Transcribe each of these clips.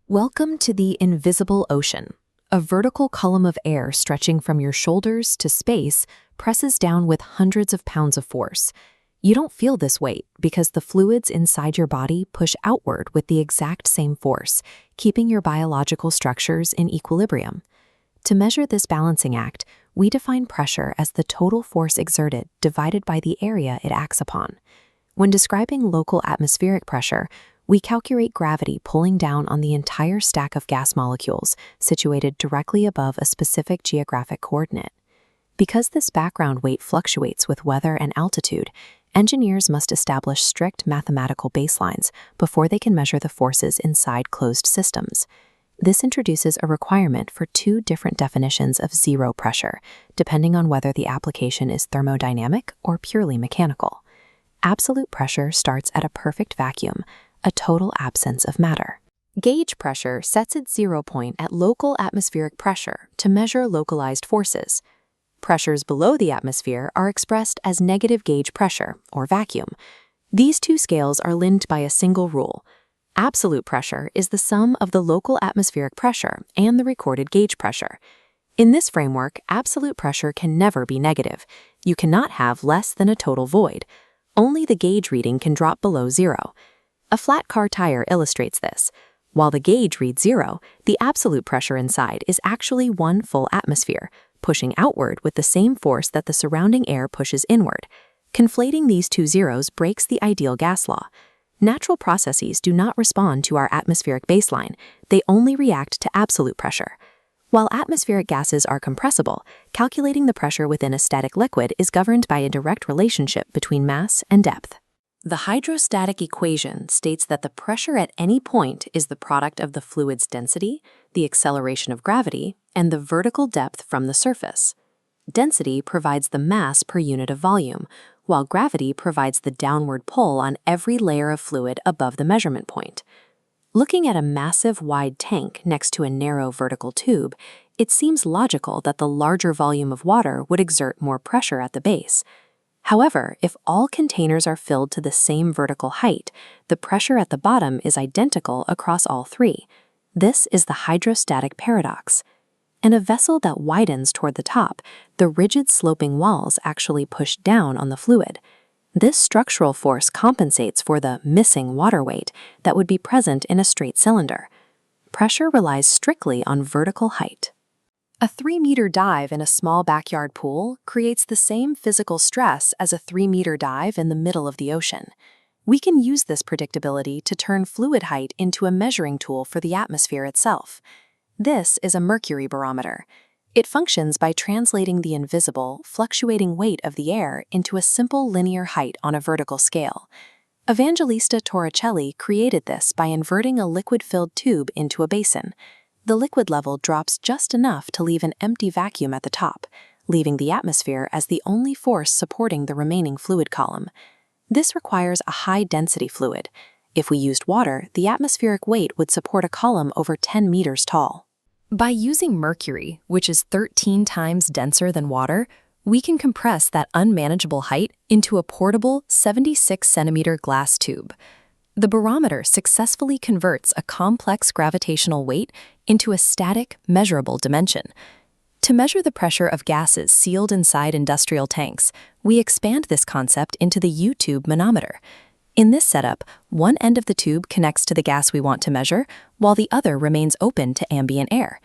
Welcome to the invisible ocean. A vertical column of air stretching from your shoulders to space presses down with hundreds of pounds of force. You don't feel this weight because the fluids inside your body push outward with the exact same force, keeping your biological structures in equilibrium. To measure this balancing act, we define pressure as the total force exerted divided by the area it acts upon. When describing local atmospheric pressure, we calculate gravity pulling down on the entire stack of gas molecules situated directly above a specific geographic coordinate. Because this background weight fluctuates with weather and altitude, engineers must establish strict mathematical baselines before they can measure the forces inside closed systems. This introduces a requirement for two different definitions of zero pressure, depending on whether the application is thermodynamic or purely mechanical. Absolute pressure starts at a perfect vacuum, a total absence of matter. Gauge pressure sets its zero point at local atmospheric pressure to measure localized forces. Pressures below the atmosphere are expressed as negative gauge pressure, or vacuum. These two scales are linked by a single rule. Absolute pressure is the sum of the local atmospheric pressure and the recorded gauge pressure. In this framework, absolute pressure can never be negative. You cannot have less than a total void. Only the gauge reading can drop below zero. A flat car tire illustrates this. While the gauge reads zero, the absolute pressure inside is actually one full atmosphere, pushing outward with the same force that the surrounding air pushes inward. Conflating these two zeros breaks the ideal gas law. Natural processes do not respond to our atmospheric baseline, they only react to absolute pressure. While atmospheric gases are compressible, calculating the pressure within a static liquid is governed by a direct relationship between mass and depth. The hydrostatic equation states that the pressure at any point is the product of the fluid's density, the acceleration of gravity, and the vertical depth from the surface. Density provides the mass per unit of volume, while gravity provides the downward pull on every layer of fluid above the measurement point. Looking at a massive wide tank next to a narrow vertical tube, it seems logical that the larger volume of water would exert more pressure at the base. However, if all containers are filled to the same vertical height, the pressure at the bottom is identical across all three. This is the hydrostatic paradox. In a vessel that widens toward the top, the rigid sloping walls actually push down on the fluid. This structural force compensates for the missing water weight that would be present in a straight cylinder. Pressure relies strictly on vertical height. A 3-meter dive in a small backyard pool creates the same physical stress as a 3-meter dive in the middle of the ocean. We can use this predictability to turn fluid height into a measuring tool for the atmosphere itself. This is a mercury barometer. It functions by translating the invisible, fluctuating weight of the air into a simple linear height on a vertical scale. Evangelista Torricelli created this by inverting a liquid-filled tube into a basin. The liquid level drops just enough to leave an empty vacuum at the top, leaving the atmosphere as the only force supporting the remaining fluid column. This requires a high-density fluid. If we used water, the atmospheric weight would support a column over 10 meters tall. By using mercury, which is 13 times denser than water, we can compress that unmanageable height into a portable 76-centimeter glass tube. The barometer successfully converts a complex gravitational weight into a static, measurable dimension. To measure the pressure of gases sealed inside industrial tanks, we expand this concept into the U-tube manometer. In this setup, one end of the tube connects to the gas we want to measure, while the other remains open to ambient air.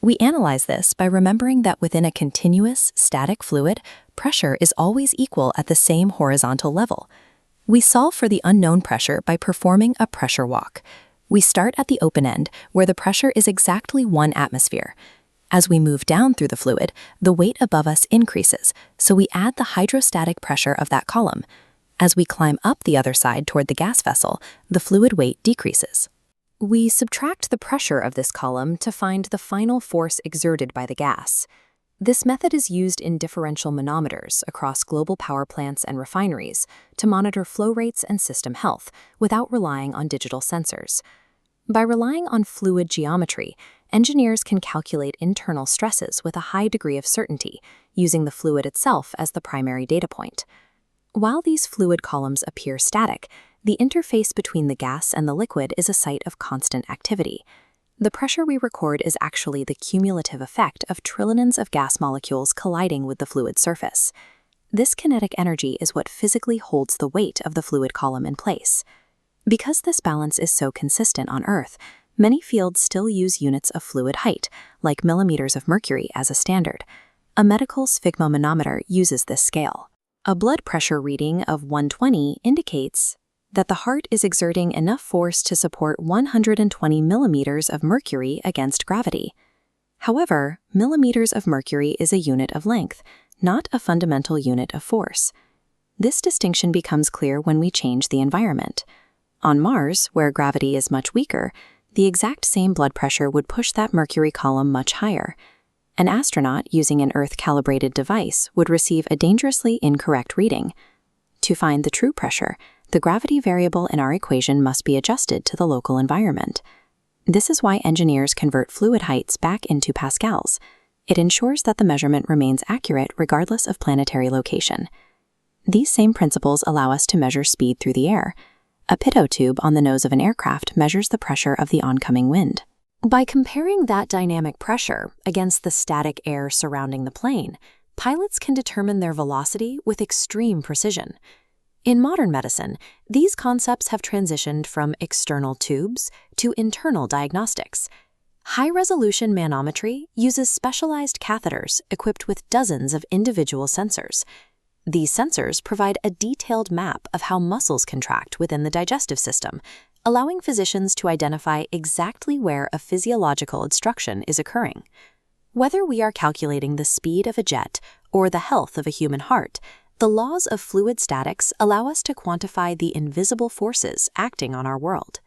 We analyze this by remembering that within a continuous, static fluid, pressure is always equal at the same horizontal level. We solve for the unknown pressure by performing a pressure walk. We start at the open end, where the pressure is exactly 1 atmosphere. As we move down through the fluid, the weight above us increases, so we add the hydrostatic pressure of that column. As we climb up the other side toward the gas vessel, the fluid weight decreases. We subtract the pressure of this column to find the final force exerted by the gas. This method is used in differential manometers across global power plants and refineries to monitor flow rates and system health without relying on digital sensors. By relying on fluid geometry, engineers can calculate internal stresses with a high degree of certainty, using the fluid itself as the primary data point. While these fluid columns appear static, the interface between the gas and the liquid is a site of constant activity. The pressure we record is actually the cumulative effect of trillions of gas molecules colliding with the fluid surface. This kinetic energy is what physically holds the weight of the fluid column in place. Because this balance is so consistent on Earth, many fields still use units of fluid height, like millimeters of mercury, as a standard. A medical sphygmomanometer uses this scale. A blood pressure reading of 120 indicates that the heart is exerting enough force to support 120 millimeters of mercury against gravity. However, millimeters of mercury is a unit of length, not a fundamental unit of force. This distinction becomes clear when we change the environment. On Mars, where gravity is much weaker, the exact same blood pressure would push that mercury column much higher. An astronaut using an Earth-calibrated device would receive a dangerously incorrect reading. To find the true pressure, the gravity variable in our equation must be adjusted to the local environment. This is why engineers convert fluid heights back into pascals. It ensures that the measurement remains accurate regardless of planetary location. These same principles allow us to measure speed through the air. A pitot tube on the nose of an aircraft measures the pressure of the oncoming wind. By comparing that dynamic pressure against the static air surrounding the plane, pilots can determine their velocity with extreme precision. In modern medicine, these concepts have transitioned from external tubes to internal diagnostics. High-resolution manometry uses specialized catheters equipped with dozens of individual sensors. These sensors provide a detailed map of how muscles contract within the digestive system, allowing physicians to identify exactly where a physiological obstruction is occurring. Whether we are calculating the speed of a jet or the health of a human heart, the laws of fluid statics allow us to quantify the invisible forces acting on our world.